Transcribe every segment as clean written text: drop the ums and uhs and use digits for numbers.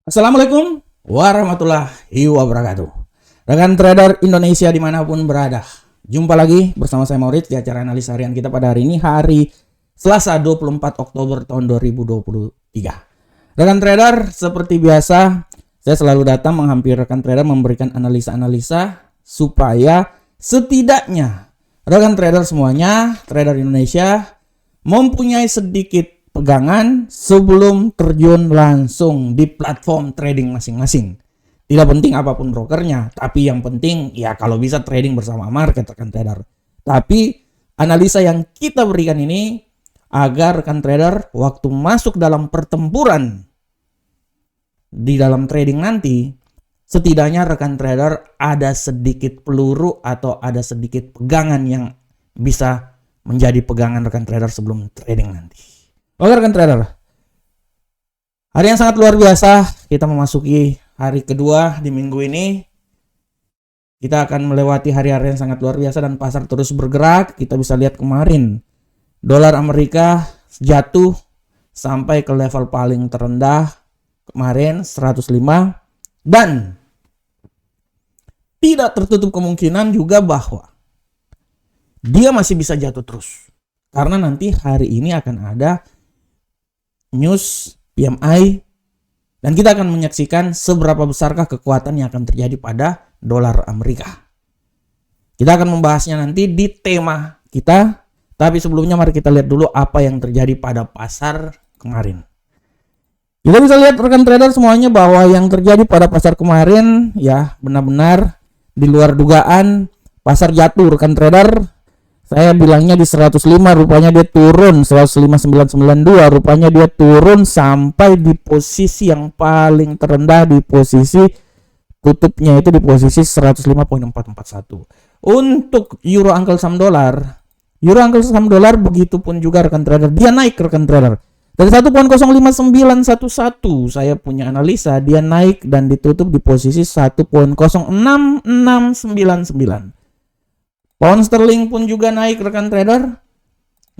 Assalamualaikum warahmatullahi wabarakatuh. Rekan trader Indonesia dimanapun berada, jumpa lagi bersama saya Maurits di acara analisa harian kita pada hari ini, hari Selasa 24 Oktober tahun 2023. Rekan trader, seperti biasa saya selalu datang menghampiri rekan trader memberikan analisa-analisa supaya setidaknya rekan trader semuanya, trader Indonesia mempunyai sedikit pegangan sebelum terjun langsung di platform trading masing-masing. Tidak penting apapun brokernya, tapi yang penting ya kalau bisa trading bersama market rekan trader. Tapi analisa yang kita berikan ini agar rekan trader waktu masuk dalam pertempuran di dalam trading nanti, setidaknya rekan trader ada sedikit peluru atau ada sedikit pegangan yang bisa menjadi pegangan rekan trader sebelum trading nanti. Oke rekan trader, hari yang sangat luar biasa, kita memasuki hari kedua di minggu ini. Kita akan melewati hari-hari yang sangat luar biasa dan pasar terus bergerak. Kita bisa lihat kemarin dolar Amerika jatuh sampai ke level paling terendah kemarin 105, dan tidak tertutup kemungkinan juga bahwa dia masih bisa jatuh terus karena nanti hari ini akan ada news PMI dan kita akan menyaksikan seberapa besarkah kekuatan yang akan terjadi pada dolar Amerika. Kita akan membahasnya nanti di tema kita, tapi sebelumnya mari kita lihat dulu apa yang terjadi pada pasar kemarin. Kita bisa lihat rekan trader semuanya bahwa yang terjadi pada pasar kemarin ya benar-benar di luar dugaan. Pasar jatuh rekan trader. Saya bilangnya di 105, rupanya dia turun 105.992, rupanya dia turun sampai di posisi yang paling terendah, di posisi tutupnya itu di posisi 105.441. Untuk euro angkel saham dolar begitupun juga rekan trader, dia naik rekan trader. Dari 1.05911 saya punya analisa, dia naik dan ditutup di posisi 1.06699. Pound sterling pun juga naik rekan trader,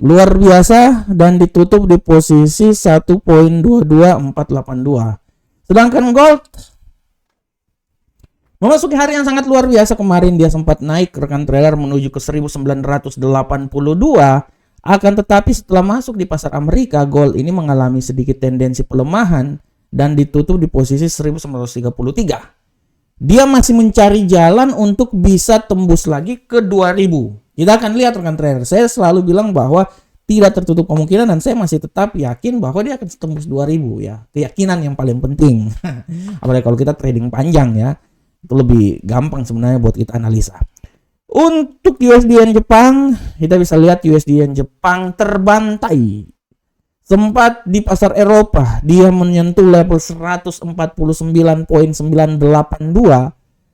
luar biasa, dan ditutup di posisi 1.22482. Sedangkan gold memasuki hari yang sangat luar biasa kemarin, dia sempat naik rekan trader menuju ke 1982. Akan tetapi setelah masuk di pasar Amerika, gold ini mengalami sedikit tendensi pelemahan dan ditutup di posisi 1933. Dia masih mencari jalan untuk bisa tembus lagi ke 2000. Kita akan lihat rekan trader. Saya selalu bilang bahwa tidak tertutup kemungkinan dan saya masih tetap yakin bahwa dia akan tembus 2000 ya. Keyakinan yang paling penting. Apalagi kalau kita trading panjang ya. Itu lebih gampang sebenarnya buat kita analisa. Untuk USD Jepang, kita bisa lihat USD Jepang terbantai. Sempat di pasar Eropa, dia menyentuh level 149.982.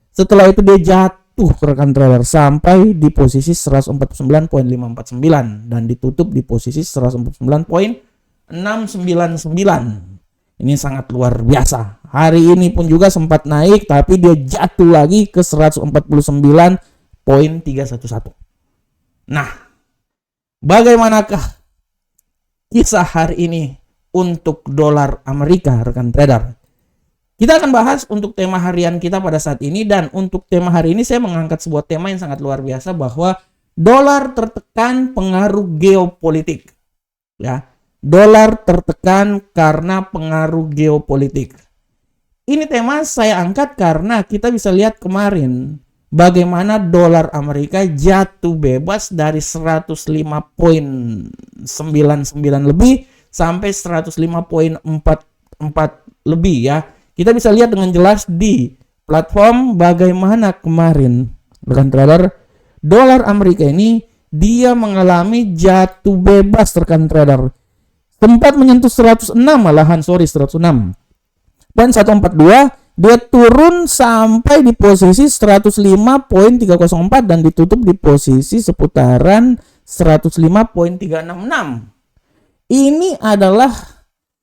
Setelah itu dia jatuh rekan trader sampai di posisi 149.549 dan ditutup di posisi 149.699. Ini sangat luar biasa. Hari ini pun juga sempat naik tapi dia jatuh lagi ke 149.311. Nah, bagaimanakah kisah hari ini untuk dolar Amerika rekan trader? Kita akan bahas untuk tema harian kita pada saat ini, dan untuk tema hari ini saya mengangkat sebuah tema yang sangat luar biasa bahwa dolar tertekan pengaruh geopolitik. Ya, dolar tertekan karena pengaruh geopolitik. Ini tema saya angkat karena kita bisa lihat kemarin bagaimana dolar Amerika jatuh bebas dari 105.99 lebih sampai 105.44 lebih ya. Kita bisa lihat dengan jelas di platform bagaimana kemarin rekan trader dolar Amerika ini dia mengalami jatuh bebas rekan trader. Sempat menyentuh 106 malahan, 106.142. Dia turun sampai di posisi 105.304 dan ditutup di posisi seputaran 105.366. Ini adalah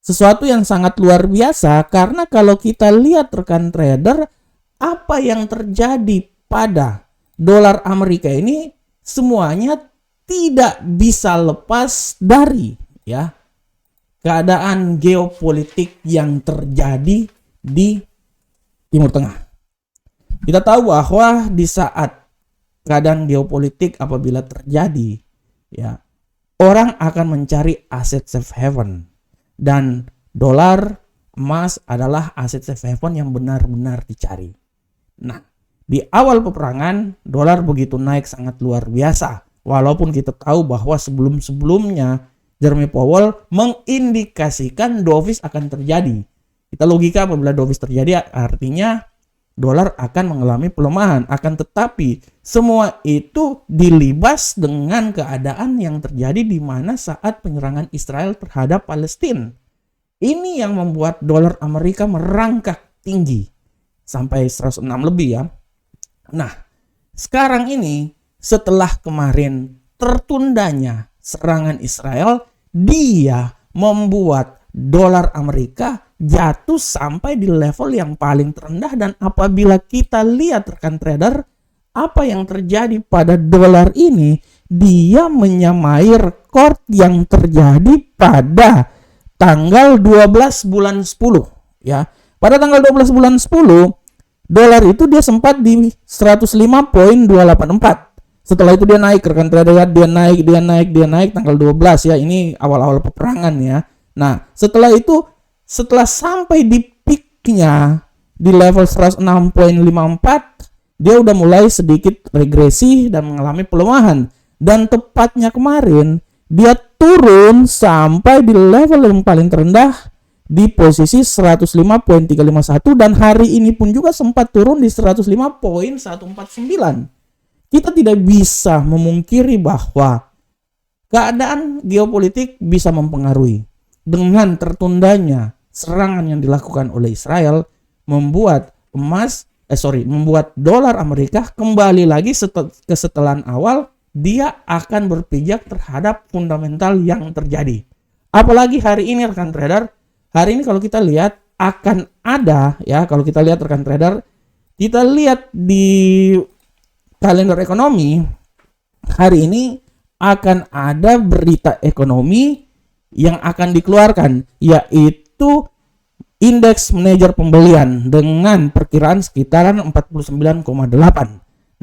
sesuatu yang sangat luar biasa karena kalau kita lihat rekan trader, apa yang terjadi pada dolar Amerika ini semuanya tidak bisa lepas dari ya keadaan geopolitik yang terjadi di Timur Tengah. Kita tahu bahwa di saat keadaan geopolitik apabila terjadi, ya, orang akan mencari aset safe haven, dan dolar, emas adalah aset safe haven yang benar-benar dicari. Nah, di awal peperangan dolar begitu naik sangat luar biasa, walaupun kita tahu bahwa sebelum-sebelumnya Jeremy Powell mengindikasikan dovish akan terjadi. Kita logika apabila dovish terjadi artinya dolar akan mengalami pelemahan. Akan tetapi semua itu dilibas dengan keadaan yang terjadi di mana saat penyerangan Israel terhadap Palestina. Ini yang membuat dolar Amerika merangkak tinggi sampai 106 lebih ya. Nah, sekarang ini setelah kemarin tertundanya serangan Israel, dia membuat dolar Amerika jatuh sampai di level yang paling terendah. Dan apabila kita lihat rekan trader, apa yang terjadi pada dolar ini, dia menyamai rekor yang terjadi pada tanggal 12 bulan 10 ya. Pada tanggal 12 bulan 10 dolar itu dia sempat di 105.284. Setelah itu dia naik, rekan trader ya, dia naik tanggal 12 ya. Ini awal-awal peperangan ya. Nah, setelah itu setelah sampai di peaknya di level 106.54, dia udah mulai sedikit regresi dan mengalami pelemahan. Dan tepatnya kemarin dia turun sampai di level yang paling terendah di posisi 105.351, dan hari ini pun juga sempat turun di 105.149. Kita tidak bisa memungkiri bahwa keadaan geopolitik bisa mempengaruhi. Dengan tertundanya serangan yang dilakukan oleh Israel membuat membuat dolar Amerika kembali lagi ke setelan awal. Dia akan berpijak terhadap fundamental yang terjadi. Apalagi hari ini rekan trader, hari ini kalau kita lihat akan ada ya, kalau kita lihat rekan trader, kita lihat di kalender ekonomi hari ini akan ada berita ekonomi yang akan dikeluarkan, yaitu indeks manajer pembelian dengan perkiraan sekitaran 49,8.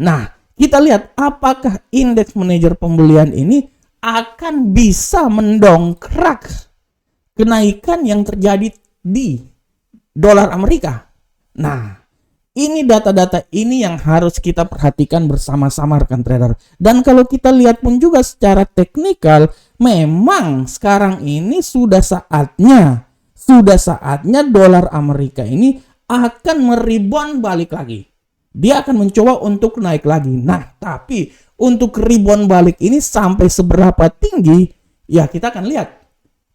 Nah, kita lihat apakah indeks manajer pembelian ini akan bisa mendongkrak kenaikan yang terjadi di dolar Amerika. Nah, ini data-data ini yang harus kita perhatikan bersama-sama rekan trader. Dan kalau kita lihat pun juga secara teknikal, memang sekarang ini sudah saatnya dolar Amerika ini akan merebound balik lagi. Dia akan mencoba untuk naik lagi. Nah, tapi untuk rebound balik ini sampai seberapa tinggi, ya kita akan lihat.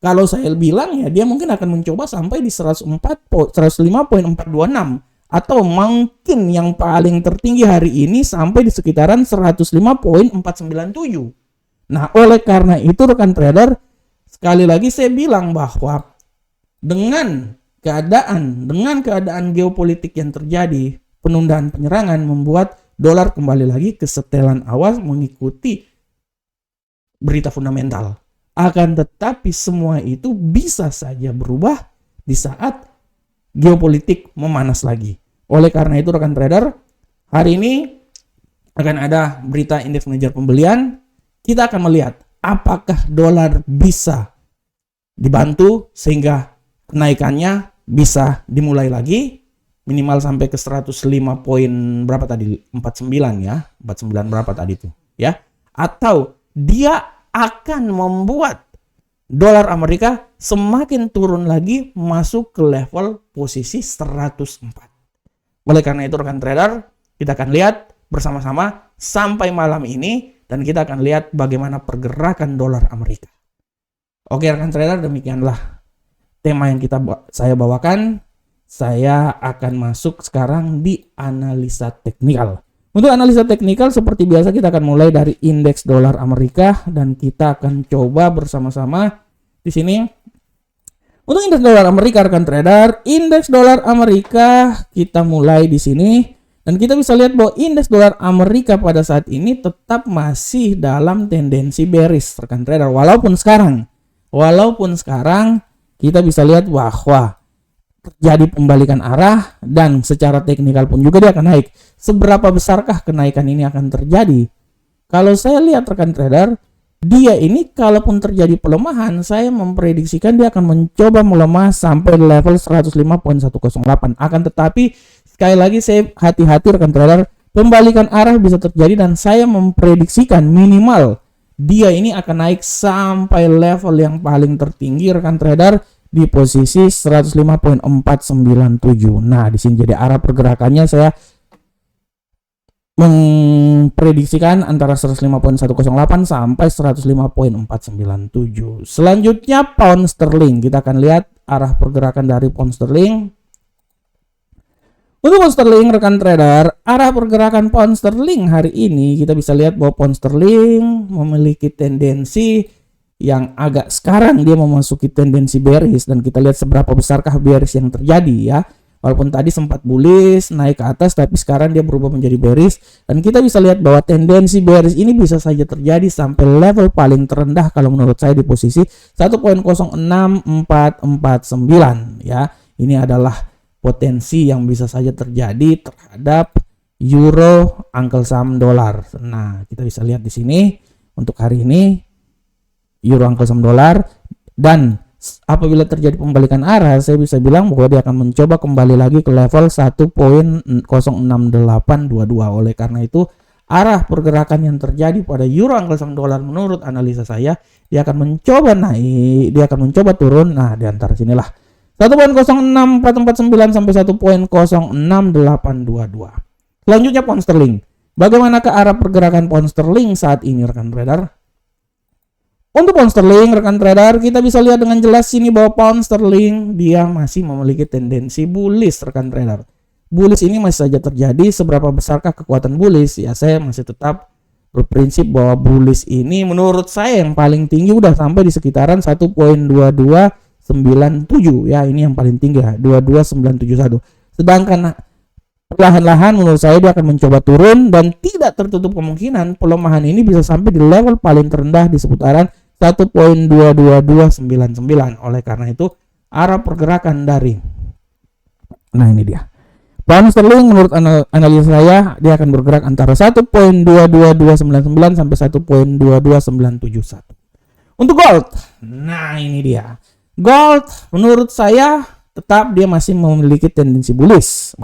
Kalau saya bilang ya, dia mungkin akan mencoba sampai di 105.426. Atau mungkin yang paling tertinggi hari ini sampai di sekitaran 105.497. Nah, oleh karena itu rekan trader, sekali lagi saya bilang bahwa dengan keadaan geopolitik yang terjadi, penundaan penyerangan membuat dolar kembali lagi ke setelan awal mengikuti berita fundamental. Akan tetapi semua itu bisa saja berubah di saat geopolitik memanas lagi. Oleh karena itu rekan trader, hari ini akan ada berita indeks manajer pembelian. Kita akan melihat apakah dolar bisa dibantu sehingga kenaikannya bisa dimulai lagi minimal sampai ke 105 poin berapa tadi? 49 ya. 49 berapa tadi itu ya. Atau dia akan membuat dolar Amerika semakin turun lagi masuk ke level posisi 104. Oleh karena itu rekan trader, kita akan lihat bersama-sama sampai malam ini dan kita akan lihat bagaimana pergerakan dolar Amerika. Oke rekan trader, demikianlah tema yang saya bawakan. Saya akan masuk sekarang di analisa teknikal. Untuk analisa teknikal seperti biasa kita akan mulai dari indeks dolar Amerika dan kita akan coba bersama-sama di sini. Untuk indeks dolar Amerika rekan trader, indeks dolar Amerika kita mulai di sini dan kita bisa lihat bahwa indeks dolar Amerika pada saat ini tetap masih dalam tendensi bearish rekan trader. Walaupun sekarang kita bisa lihat bahwa terjadi pembalikan arah dan secara teknikal pun juga dia akan naik. Seberapa besarkah kenaikan ini akan terjadi? Kalau saya lihat rekan trader, dia ini kalaupun terjadi pelemahan, saya memprediksikan dia akan mencoba melemah sampai level 105.108. Akan tetapi sekali lagi saya hati-hati rekan trader, pembalikan arah bisa terjadi dan saya memprediksikan minimal dia ini akan naik sampai level yang paling tertinggi rekan trader di posisi 105.497. Nah, di sini jadi arah pergerakannya saya memprediksikan antara 105.108 sampai 105.497. Selanjutnya pound sterling. Kita akan lihat arah pergerakan dari pound sterling. Untuk pound sterling rekan trader, arah pergerakan pound sterling hari ini kita bisa lihat bahwa pound sterling memiliki tendensi yang agak sekarang dia memasuki tendensi bearish dan kita lihat seberapa besarkah bearish yang terjadi ya. Walaupun tadi sempat bullish naik ke atas tapi sekarang dia berubah menjadi bearish dan kita bisa lihat bahwa tendensi bearish ini bisa saja terjadi sampai level paling terendah kalau menurut saya di posisi 1.06449 ya. Ini adalah potensi yang bisa saja terjadi terhadap euro, Uncle Sam, dolar. Nah, kita bisa lihat di sini untuk hari ini euro, Uncle Sam, dolar, dan apabila terjadi pembalikan arah, saya bisa bilang bahwa dia akan mencoba kembali lagi ke level 1.06822. Oleh karena itu, arah pergerakan yang terjadi pada euro, Uncle Sam, dolar menurut analisa saya, dia akan mencoba naik, dia akan mencoba turun. Nah, di antara sinilah 1.06449 sampai 1.06822. Selanjutnya pound sterling. Bagaimana ke arah pergerakan pound sterling saat ini rekan trader? Untuk pound sterling rekan trader, kita bisa lihat dengan jelas sini bahwa pound sterling dia masih memiliki tendensi bullish rekan trader. Bullish ini masih saja terjadi. Seberapa besarkah kekuatan bullish? Ya, saya masih tetap berprinsip bahwa bullish ini menurut saya yang paling tinggi udah sampai di sekitaran 1.2297 ya, ini yang paling tinggi ya, 22971. Sedangkan perlahan-lahan menurut saya dia akan mencoba turun dan tidak tertutup kemungkinan pelemahan ini bisa sampai di level paling terendah di seputaran 1.22299. Oleh karena itu arah pergerakan dari ini dia pound sterling menurut analisa saya dia akan bergerak antara 1.22299 sampai 1.22971. Untuk gold, nah ini dia gold menurut saya tetap dia masih memiliki tendensi bullish,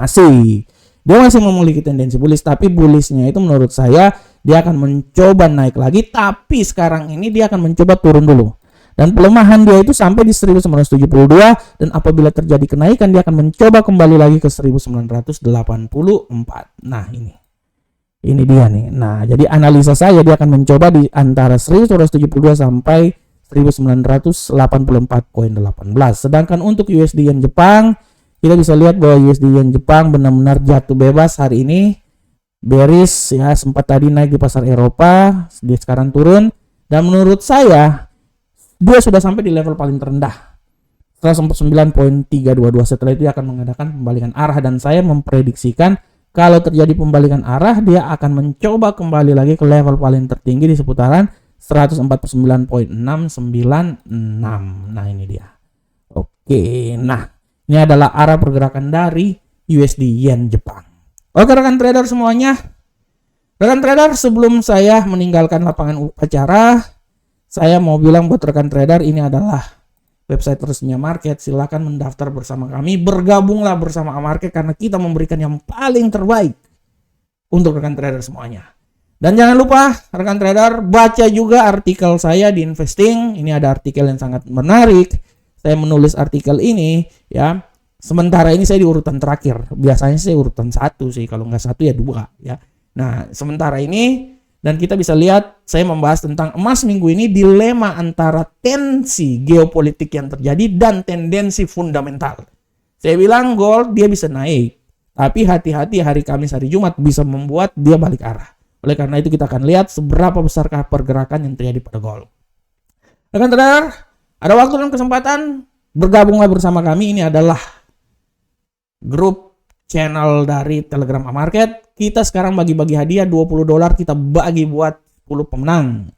dia masih memiliki tendensi bullish, tapi bullishnya itu menurut saya dia akan mencoba naik lagi, tapi sekarang ini dia akan mencoba turun dulu. Dan pelemahan dia itu sampai di 1972 dan apabila terjadi kenaikan dia akan mencoba kembali lagi ke 1984. Nah, ini dia nih. Nah, jadi analisa saya dia akan mencoba di antara 1972 sampai 1984.18. Sedangkan untuk USD Yen Jepang, kita bisa lihat bahwa USD Yen Jepang benar-benar jatuh bebas hari ini. Bearish ya, sempat tadi naik di pasar Eropa, dia sekarang turun dan menurut saya dia sudah sampai di level paling terendah 149.322. Setelah itu dia akan mengadakan pembalikan arah dan saya memprediksikan kalau terjadi pembalikan arah dia akan mencoba kembali lagi ke level paling tertinggi di seputaran 149.696. Nah, ini dia. Oke, nah ini adalah arah pergerakan dari USD Yen Jepang. Oke rekan trader semuanya. Rekan trader, sebelum saya meninggalkan lapangan upacara, saya mau bilang buat rekan trader ini adalah website resminya Market. Silahkan mendaftar bersama kami, bergabunglah bersama Market karena kita memberikan yang paling terbaik untuk rekan trader semuanya. Dan jangan lupa rekan trader baca juga artikel saya di Investing. Ini ada artikel yang sangat menarik. Saya menulis artikel ini ya. Sementara ini saya di urutan terakhir. Biasanya saya urutan 1 sih, kalau nggak 1 ya 2 ya. Nah, sementara ini dan kita bisa lihat saya membahas tentang emas minggu ini, dilema antara tensi geopolitik yang terjadi dan tendensi fundamental. Saya bilang gold dia bisa naik, tapi hati-hati hari Kamis hari Jumat bisa membuat dia balik arah. Oleh karena itu kita akan lihat seberapa besarkah pergerakan yang terjadi pada gold. Rekan trader, ada waktu dan kesempatan bergabunglah bersama kami. Ini adalah grup channel dari Telegram Market. Kita sekarang bagi-bagi hadiah $20 kita bagi buat 10 pemenang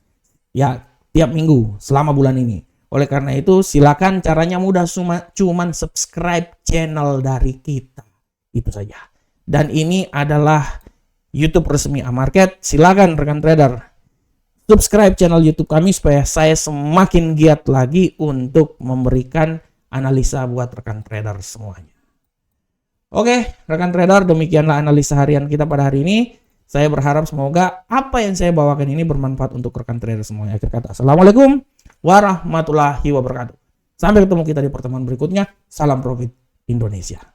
ya tiap minggu selama bulan ini. Oleh karena itu, silakan, caranya mudah, cuman subscribe channel dari kita. Itu saja. Dan ini adalah YouTube resmi Amarket. Silakan rekan trader, subscribe channel YouTube kami supaya saya semakin giat lagi untuk memberikan analisa buat rekan trader semuanya. Oke, rekan trader, demikianlah analisa harian kita pada hari ini. Saya berharap semoga apa yang saya bawakan ini bermanfaat untuk rekan trader semuanya. Akhir kata, assalamualaikum warahmatullahi wabarakatuh. Sampai ketemu kita di pertemuan berikutnya. Salam profit Indonesia.